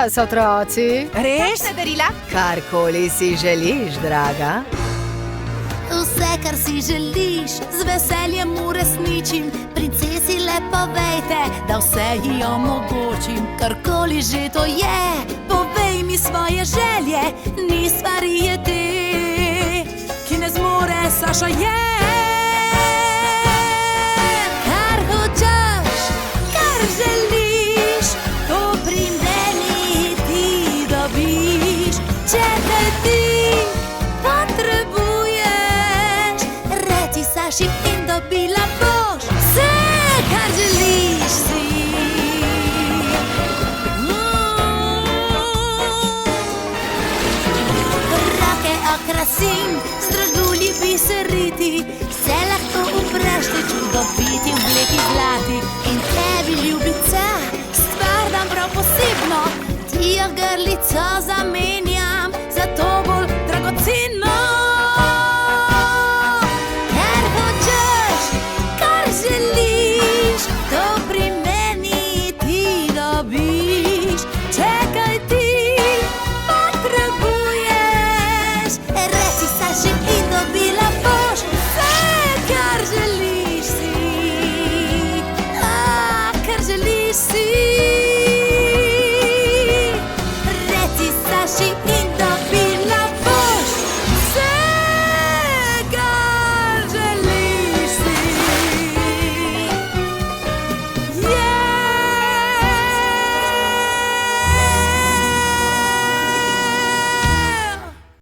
So otroci? Res? Darila? Karkoli si želiš, draga. Vse, kar si želiš, z veseljem uresničim. Princesi le povejte, da vse ji omogočim. Karkoli že to je, povej mi svoje želje. Ni stvari je te, ki ne zmore Saša je. Kar hočeš, kar želiš, to pri meni ti dobiš. Če te ti potrebuješ, reci Saši in dobila boš vse, kar želiš si. Roke okrasim, z dragulji biseriti, se lahko upreš te čudoviti obleki zlati. In tebi, ljubica, stvar dam prav posebno, ti ogrlico